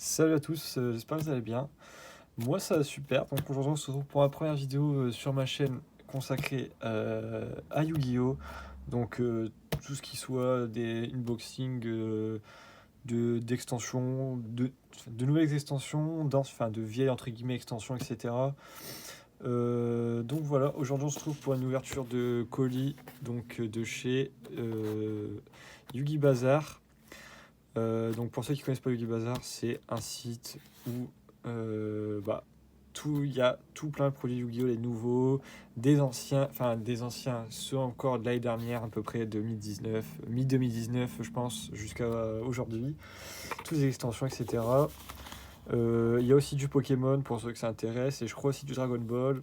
Salut à tous, j'espère que vous allez bien. Moi ça va super, donc aujourd'hui on se retrouve pour la première vidéo sur ma chaîne consacrée à Yu-Gi-Oh! Donc tout ce qui soit des unboxings d'extensions, de nouvelles extensions, enfin de vieilles entre guillemets extensions, etc. Donc voilà, aujourd'hui on se trouve pour une ouverture de colis donc de chez Yugi Bazar. Donc pour ceux qui connaissent pas Yugi Bazar, c'est un site où il y a tout plein de produits Yu-Gi-Oh! Les nouveaux, des anciens, ceux encore de l'année dernière, à peu près 2019, mi-2019 je pense, jusqu'à aujourd'hui, toutes les extensions, etc. Il y a aussi du Pokémon pour ceux que ça intéresse, et je crois aussi du Dragon Ball.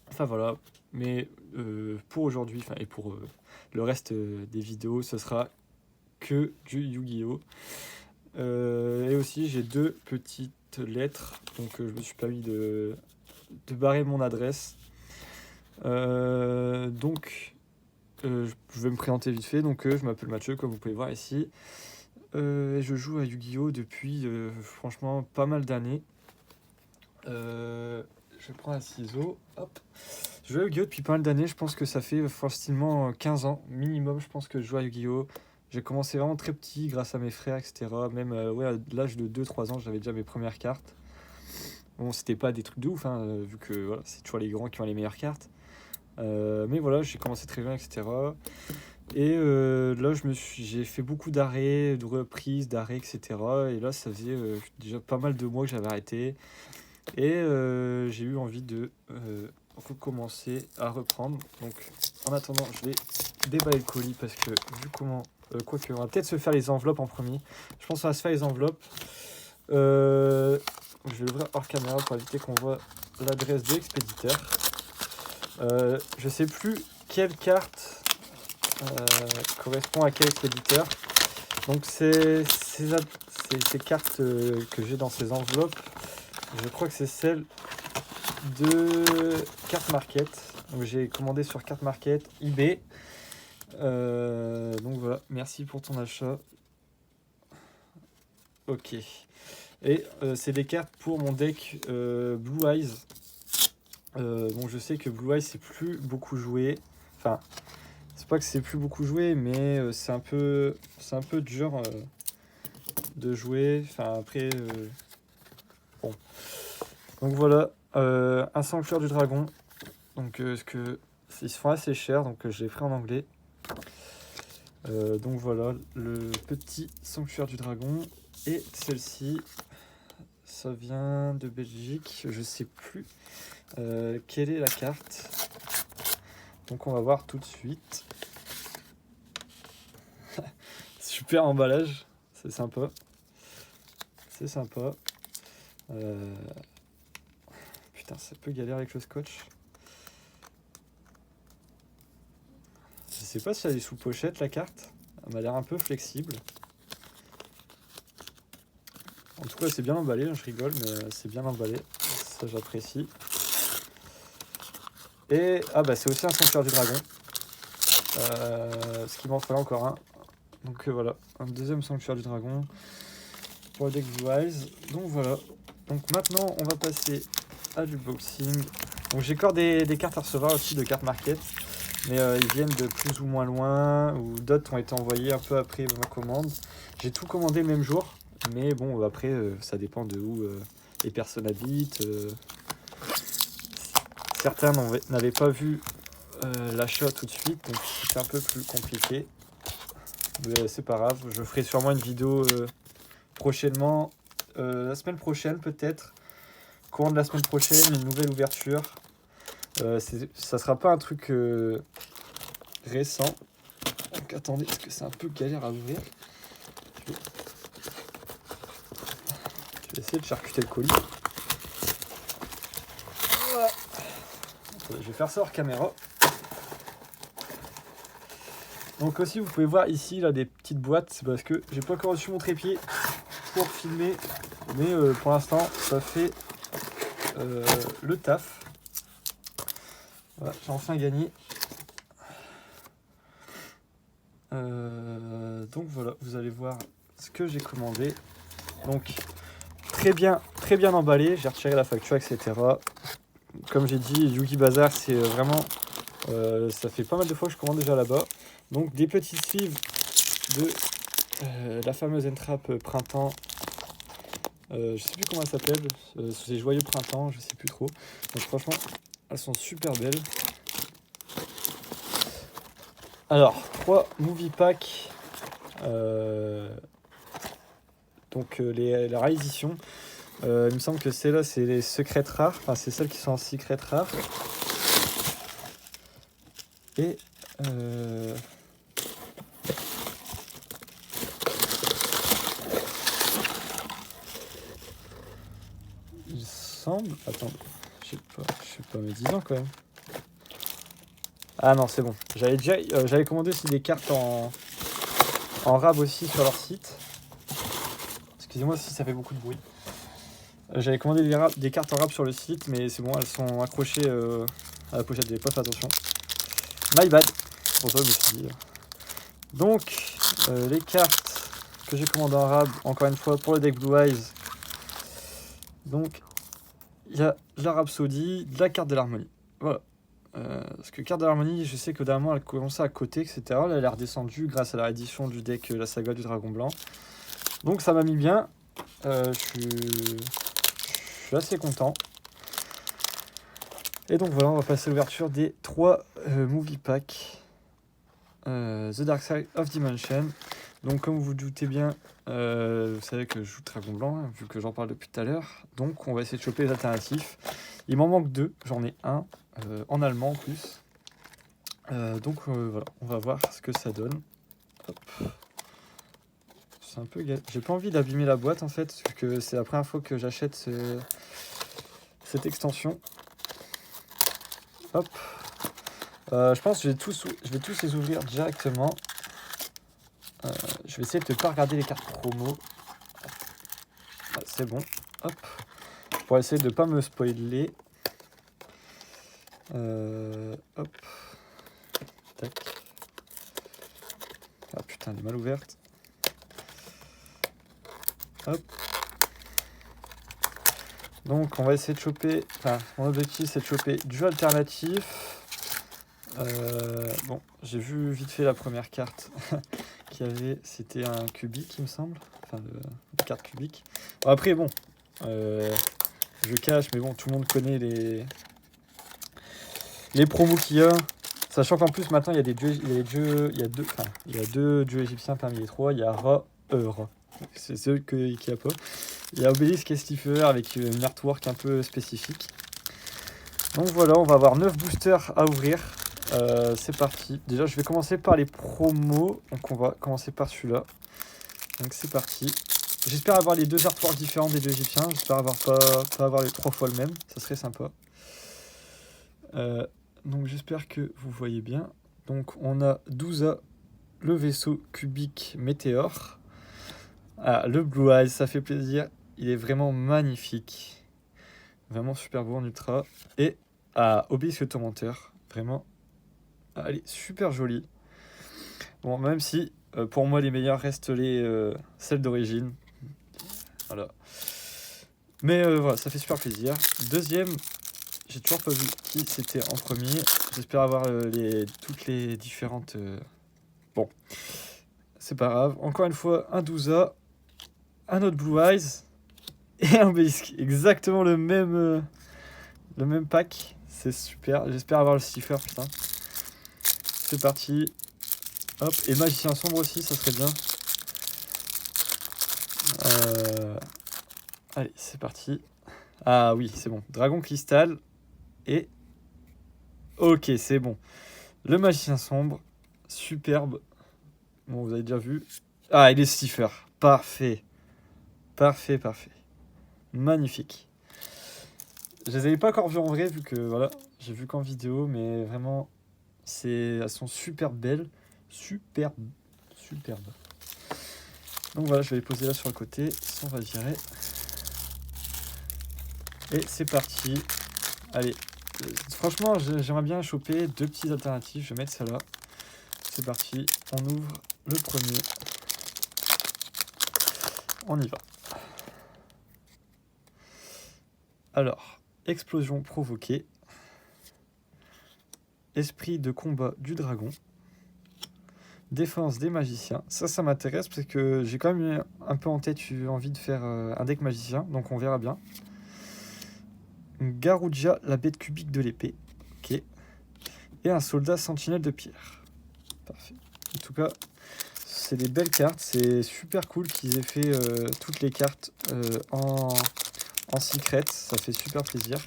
Enfin voilà, mais pour aujourd'hui, et pour le reste des vidéos, ce sera que du Yu-Gi-Oh! Et aussi j'ai deux petites lettres, donc je me suis permis de barrer mon adresse. Je vais me présenter vite fait. Donc je m'appelle Mathieu, comme vous pouvez voir ici. Et je joue à Yu-Gi-Oh! Depuis franchement pas mal d'années. Je prends un ciseau, hop. Je joue à Yu-Gi-Oh! Depuis pas mal d'années, je pense que ça fait facilement 15 ans minimum, je pense que je joue à Yu-Gi-Oh! J'ai commencé vraiment très petit grâce à mes frères, etc. Même à l'âge de 2-3 ans, j'avais déjà mes premières cartes. Bon, c'était pas des trucs de ouf, vu que voilà, c'est toujours les grands qui ont les meilleures cartes. Mais voilà, j'ai commencé très bien, etc. Et là, j'ai fait beaucoup d'arrêts, de reprises, d'arrêts, etc. Et là, ça faisait déjà pas mal de mois que j'avais arrêté. Et j'ai eu envie de recommencer à reprendre. Donc, en attendant, je vais déballer le colis parce que vu comment... quoique, on va peut-être se faire les enveloppes en premier. Je pense qu'on va se faire les enveloppes. Je vais l'ouvrir hors caméra pour éviter qu'on voit l'adresse de l'expéditeur. Je sais plus quelle carte correspond à quel expéditeur. Donc ces cartes que j'ai dans ces enveloppes, je crois que c'est celle de Carte Market. Donc j'ai commandé sur Carte Market, eBay. Donc voilà, merci pour ton achat. Ok. Et c'est des cartes pour mon deck Blue Eyes. Bon, je sais que Blue Eyes c'est plus beaucoup joué. Enfin, c'est pas que c'est plus beaucoup joué, mais c'est un peu dur de jouer. Enfin, après, bon. Donc voilà, un sanctuaire du dragon. Donc, ils se font assez cher, donc je l'ai pris en anglais. Donc voilà, le petit sanctuaire du dragon. Et celle-ci, ça vient de Belgique, je sais plus quelle est la carte. Donc on va voir tout de suite. Super emballage, c'est sympa. C'est sympa. Putain, c'est un peu galère avec le scotch. Je sais pas si elle est sous pochette la carte. Elle m'a l'air un peu flexible. En tout cas, c'est bien emballé, je rigole, mais c'est bien emballé. Ça, j'apprécie. Et c'est aussi un sanctuaire du dragon. Ce qui m'en fallait encore un. Donc voilà, un deuxième sanctuaire du dragon pour le deck Blue Eyes. Donc voilà. Donc maintenant, on va passer à l'unboxing. Donc j'ai encore des cartes à recevoir aussi de Carte Market. Mais ils viennent de plus ou moins loin, ou d'autres ont été envoyés un peu après ma commande. J'ai tout commandé le même jour, mais bon, après, ça dépend de où les personnes habitent. Certains n'avaient pas vu l'achat tout de suite, donc c'est un peu plus compliqué. Mais c'est pas grave, je ferai sûrement une vidéo prochainement, la semaine prochaine peut-être, courant de la semaine prochaine, une nouvelle ouverture. Ça sera pas un truc récent. Donc attendez, parce que c'est un peu galère à ouvrir. Je vais essayer de charcuter le colis. Voilà. Attendez, je vais faire ça hors caméra. Donc aussi, vous pouvez voir ici là des petites boîtes, c'est parce que j'ai pas encore reçu mon trépied pour filmer, mais pour l'instant, ça fait le taf. Voilà, j'ai enfin gagné. Donc voilà, vous allez voir ce que j'ai commandé. Donc très bien emballé. J'ai retiré la facture, etc. Comme j'ai dit, Yugi Bazar, c'est vraiment... ça fait pas mal de fois que je commande déjà là-bas. Donc des petits sleeves de la fameuse N-Trap printemps. Je sais plus comment elle s'appelle. C'est Joyeux Printemps, je sais plus trop. Donc franchement, elles sont super belles. Alors, 3 movie packs. Donc la réédition. Il me semble que celles-là, c'est les secrètes rares. Enfin, c'est celles qui sont en secrètes rares. Et il semble... Attends, je sais pas, mais 10 ans quand même. Ah non, c'est bon. J'avais commandé aussi des cartes en rab aussi sur leur site. Excusez-moi si ça fait beaucoup de bruit. J'avais commandé des cartes en rab sur le site, mais c'est bon, elles sont accrochées à la pochette des poches, attention. My bad. Pour ça, je me suis dit. Donc, les cartes que j'ai commandées en rab, encore une fois, pour le deck Blue Eyes. Donc, il y a de la Rhapsody, de la carte de l'harmonie. Voilà. Parce que carte de l'harmonie, je sais que dernièrement elle commençait à coter, etc. Là, elle est redescendue grâce à la réédition du deck La Saga du Dragon Blanc. Donc ça m'a mis bien. Je suis assez content. Et donc voilà, on va passer à l'ouverture des 3 movie packs. The Dark Side of Dimension. Donc comme vous vous doutez bien, vous savez que je joue Dragon Blanc, hein, vu que j'en parle depuis tout à l'heure. Donc on va essayer de choper les alternatifs. Il m'en manque 2, j'en ai un. En allemand en plus. Donc voilà, on va voir ce que ça donne. Hop. C'est un peu galère. J'ai pas envie d'abîmer la boîte en fait, vu que c'est la première fois que j'achète cette extension. Hop. Je pense que je vais tous les ouvrir directement. Je vais essayer de ne pas regarder les cartes promo. Ah, c'est bon. Hop. Pour essayer de ne pas me spoiler. Hop. Tac. Ah putain, elle est mal ouverte. Hop. Donc on va essayer de choper. Enfin, mon objectif c'est de choper du alternatif. Bon, j'ai vu vite fait la première carte qu'il y avait. C'était un cubique, il me semble. Enfin, une carte cubique. Bon, après, bon. Je cache, mais bon, tout le monde connaît les promos qu'il y a. Sachant qu'en plus, maintenant, il y a des dieux, il y a deux dieux égyptiens parmi les 3. Il y a Ra, c'est ceux qu'il n'y a pas. Il y a Obélisque et Slifer avec une artwork un peu spécifique. Donc voilà, on va avoir 9 boosters à ouvrir. C'est parti. Déjà, je vais commencer par les promos. Donc on va commencer par celui-là. Donc c'est parti. J'espère avoir les 2 artworks différents des 2 égyptiens. J'espère pas avoir les 3 fois le même. Ça serait sympa. Donc j'espère que vous voyez bien. Donc on a Douza, le vaisseau cubique météore. Ah, le Blue Eyes, ça fait plaisir. Il est vraiment magnifique. Vraiment super beau en ultra. Et Obélisque Tourmenteur. Vraiment, elle est super jolie. Bon, même si pour moi les meilleures restent celles d'origine. Voilà. Mais voilà, ça fait super plaisir. Deuxième, j'ai toujours pas vu qui c'était en premier. J'espère avoir toutes les différentes... Bon, c'est pas grave. Encore une fois, un Douza, un autre Blue Eyes et un Obélisque. Exactement le même pack. C'est super. J'espère avoir le Slifer, putain. C'est parti. Hop, et Magicien Sombre aussi, ça serait bien. Allez, c'est parti. Ah oui, c'est bon. Dragon Cristal. Et... Ok, c'est bon. Le Magicien Sombre. Superbe. Bon, vous avez déjà vu. Ah, et les Slifer. Parfait. Parfait. Magnifique. Je les avais pas encore vus en vrai, vu que, voilà, j'ai vu qu'en vidéo, mais vraiment, elles sont super belles. Superbe. Donc voilà, je vais les poser là sur le côté, ça on va virer. Et c'est parti. Allez, franchement, j'aimerais bien choper 2 petites alternatives, je vais mettre celle-là. C'est parti, on ouvre le premier. On y va. Alors, explosion provoquée. Esprit de combat du dragon. Défense des magiciens. Ça m'intéresse parce que j'ai quand même un peu en tête envie de faire un deck magicien, donc on verra bien. Garuja, la bête cubique de l'épée. Ok. Et un soldat sentinelle de pierre. Parfait. En tout cas, c'est des belles cartes. C'est super cool qu'ils aient fait toutes les cartes en secret. Ça fait super plaisir.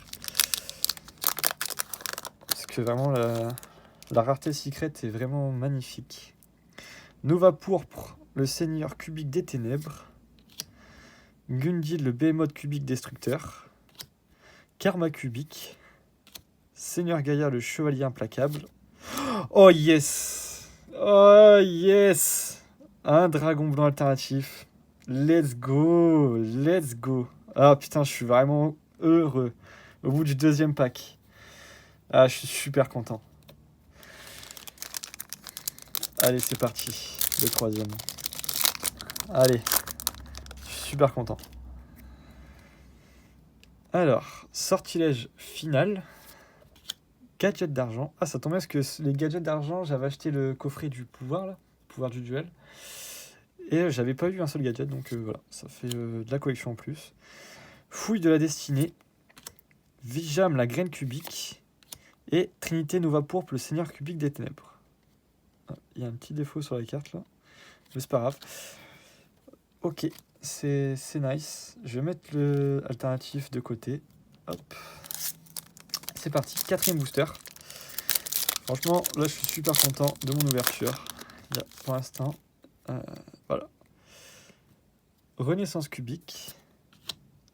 Parce que vraiment, la rareté secret est vraiment magnifique. Nova Pourpre, le seigneur cubique des ténèbres. Gundil, le behemoth cubique destructeur. Karma cubique. Seigneur Gaïa, le chevalier implacable. Oh yes! Oh yes! Un dragon blanc alternatif. Let's go! Let's go! Ah putain, je suis vraiment heureux. Au bout du deuxième pack. Ah, je suis super content. Allez, c'est parti. Le troisième. Allez. Je suis super content. Alors, sortilège final. Gadget d'argent. Ah, ça tombe bien parce que les gadgets d'argent, j'avais acheté le coffret du pouvoir, là. Pouvoir du duel. Et j'avais pas eu un seul gadget, donc voilà. Ça fait de la collection en plus. Fouille de la destinée. Vijam, la graine cubique. Et Trinité Nova Pourpre, le seigneur cubique des ténèbres. Il y a un petit défaut sur la carte, là. Mais c'est pas grave. Ok, c'est nice. Je vais mettre le alternatif de côté. Hop. C'est parti, quatrième booster. Franchement, là, je suis super content de mon ouverture. Pour l'instant, voilà. Renaissance cubique.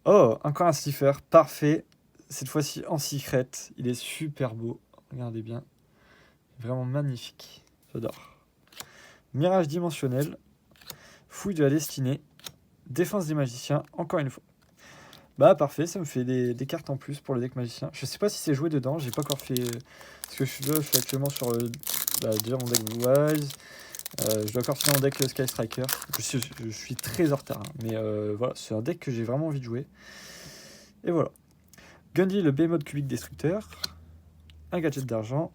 Oh, encore un Slifer, parfait. Cette fois-ci en secret. Il est super beau. Regardez bien. Vraiment magnifique. J'adore. Mirage dimensionnel. Fouille de la destinée. Défense des magiciens, encore une fois. Bah parfait, ça me fait des cartes en plus pour le deck magicien. Je sais pas si c'est joué dedans, j'ai pas encore fait... Parce que je suis actuellement sur déjà mon deck Wise. Je dois encore finir mon deck Sky Striker. Je suis très en retard, hein, mais voilà, c'est un deck que j'ai vraiment envie de jouer. Et voilà. Gundy, le behemoth cubique destructeur. Un gadget d'argent.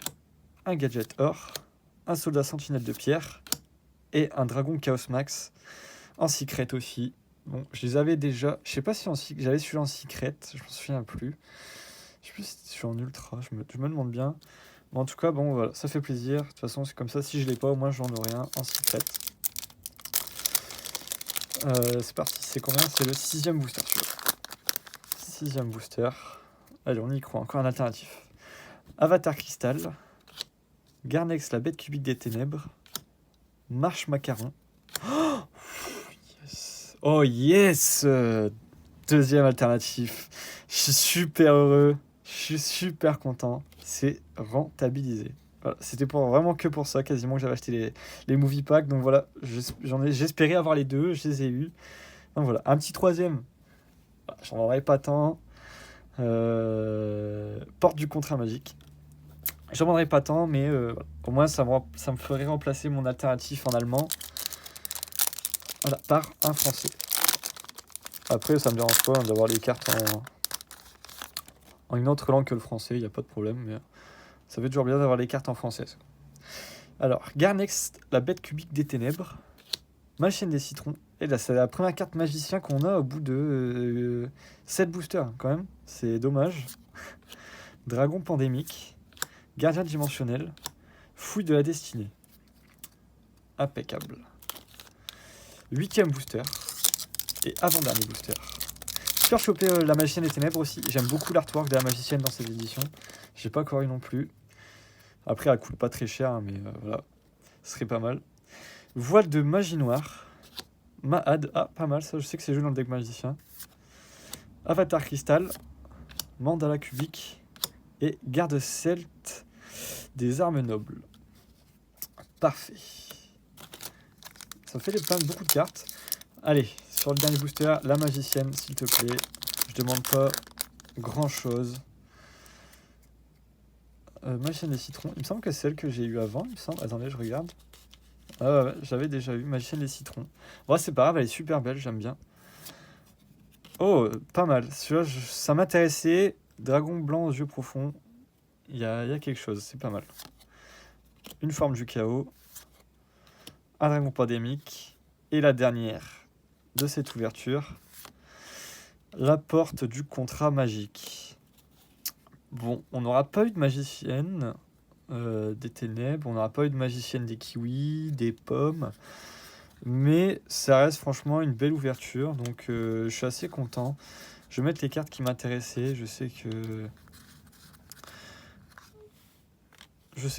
Un gadget or. Un soldat sentinelle de pierre. Et un dragon Chaos Max. En secret aussi. Bon, je les avais déjà. Je sais pas si j'avais celui-là en secret, je m'en souviens plus. Je sais plus si je suis en ultra, je me demande bien. Mais en tout cas, bon, voilà, ça fait plaisir. De toute façon, c'est comme ça. Si je l'ai pas, au moins j'en aurai un en secret. C'est parti. C'est combien? C'est le 6e booster, tu vois. 6e booster. Allez, on y croit. Encore un alternatif. Avatar Cristal. Garnex, la bête cubique des ténèbres. Marche Macaron. Oh yes! Deuxième alternatif. Je suis super heureux. Je suis super content. C'est rentabilisé. Voilà, c'était vraiment que pour ça, quasiment, que j'avais acheté les movie packs. Donc voilà, j'espérais avoir les deux, je les ai eus. Donc voilà, un petit troisième. J'en aurais pas tant. Porte du contrat magique. J'en vendrai pas tant, mais au moins ça me ferait remplacer mon alternatif en allemand. Voilà, par un français. Après, ça me dérange pas d'avoir les cartes en une autre langue que le français, il n'y a pas de problème, mais ça fait toujours bien d'avoir les cartes en français. Alors, Garnex, la bête cubique des ténèbres, Magicienne des citrons, et là c'est la première carte magicien qu'on a au bout de 7 boosters quand même, c'est dommage. Dragon pandémique, Gardien dimensionnel, Fouille de la destinée. Impeccable. 8e booster, et avant-dernier booster. J'espère choper la magicienne des ténèbres aussi. J'aime beaucoup l'artwork de la magicienne dans cette édition. J'ai pas encore eu non plus. Après, elle coûte pas très cher, hein, mais voilà, ce serait pas mal. Voile de magie noire. Mahad, ah, pas mal, ça, je sais que c'est joué dans le deck magicien. Avatar cristal. Mandala cubique. Et garde celte des armes nobles. Parfait. Ça fait beaucoup de cartes. Allez, sur le dernier booster, la magicienne, s'il te plaît. Je demande pas grand chose. Magicienne des citrons. Il me semble que c'est celle que j'ai eu avant. Il me semble. Attendez, je regarde. Ah ouais, j'avais déjà eu Magicienne des citrons. Bon, c'est pas grave, elle est super belle, j'aime bien. Oh, pas mal. Celui-là, ça m'intéressait. Dragon blanc aux yeux profonds. Il y a quelque chose, c'est pas mal. Une forme du chaos. Un dragon pandémique. Et la dernière de cette ouverture. La porte du contrat magique. Bon, on n'aura pas eu de magicienne des ténèbres. On n'aura pas eu de magicienne des kiwis, des pommes. Mais ça reste franchement une belle ouverture. Donc je suis assez content. Je vais mettre les cartes qui m'intéressaient. Je sais que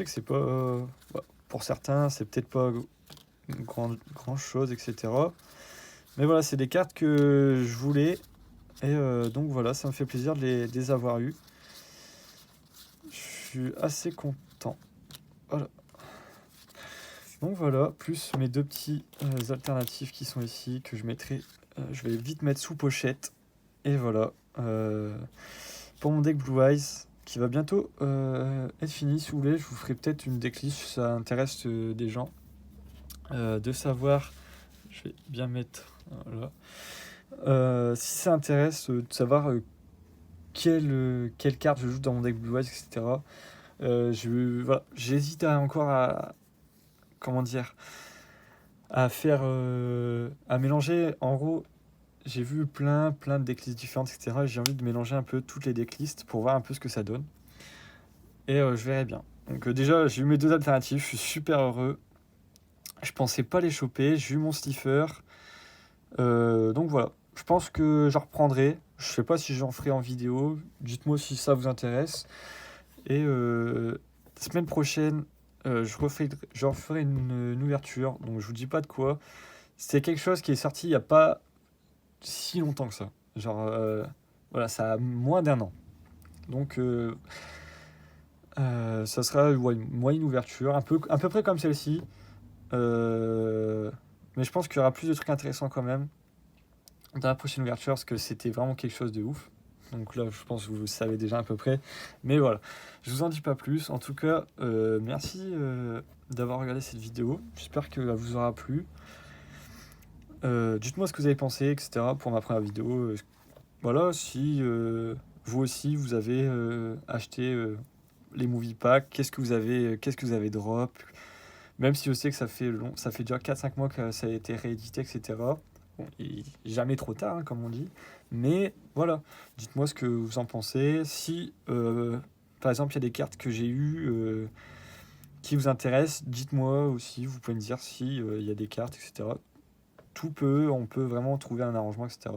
c'est pas... bah, pour certains, c'est peut-être pas grand chose, etc. Mais voilà, c'est des cartes que je voulais. Et donc voilà, ça me fait plaisir de les avoir eues. Je suis assez content. Voilà. Donc voilà, plus mes deux petits alternatives qui sont ici, que je mettrai... je vais vite mettre sous pochette. Et voilà. Pour mon deck Blue Eyes, qui va bientôt être fini, si vous voulez, je vous ferai peut-être une decklist si ça intéresse des gens. De savoir, je vais bien mettre, voilà. Si ça intéresse de savoir quelle carte je joue dans mon deck Blue Eyes, etc. Voilà, j'hésite encore à, comment dire, à faire, à mélanger. En gros, j'ai vu plein de decklists différentes, etc. J'ai envie de mélanger un peu toutes les decklists pour voir un peu ce que ça donne. Et je verrai bien. Donc déjà, j'ai eu mes deux alternatives, je suis super heureux. Je pensais pas les choper, j'ai eu mon Slifer. Donc voilà, je pense que j'en reprendrai. Je sais pas si j'en ferai en vidéo. Dites-moi si ça vous intéresse. Et semaine prochaine, je referai une ouverture. Donc je vous dis pas de quoi. C'est quelque chose qui est sorti il y a pas si longtemps que ça. Genre, voilà, ça a moins d'un an. Donc ça sera une moyenne ouverture, à peu près comme celle-ci. Mais je pense qu'il y aura plus de trucs intéressants quand même dans la prochaine ouverture, parce que c'était vraiment quelque chose de ouf. Donc là, je pense que vous le savez déjà à peu près. Mais voilà, je vous en dis pas plus. En tout cas, merci d'avoir regardé cette vidéo. J'espère qu'elle vous aura plu. Dites-moi ce que vous avez pensé, etc. pour ma première vidéo. Voilà, si vous aussi, vous avez acheté les movie packs, qu'est-ce que vous avez drop. Même si je sais que ça fait déjà 4-5 mois que ça a été réédité, etc. Bon, jamais trop tard, hein, comme on dit. Mais voilà, dites-moi ce que vous en pensez. Si, par exemple, il y a des cartes que j'ai eues qui vous intéressent, dites-moi aussi. Vous pouvez me dire si il y a des cartes, etc. On peut vraiment trouver un arrangement, etc.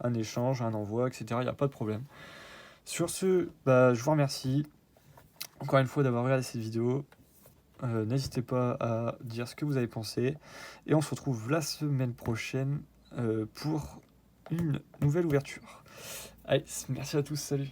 Un échange, un envoi, etc. Il n'y a pas de problème. Sur ce, je vous remercie encore une fois d'avoir regardé cette vidéo. N'hésitez pas à dire ce que vous avez pensé. Et on se retrouve la semaine prochaine pour une nouvelle ouverture. Allez, merci à tous, salut!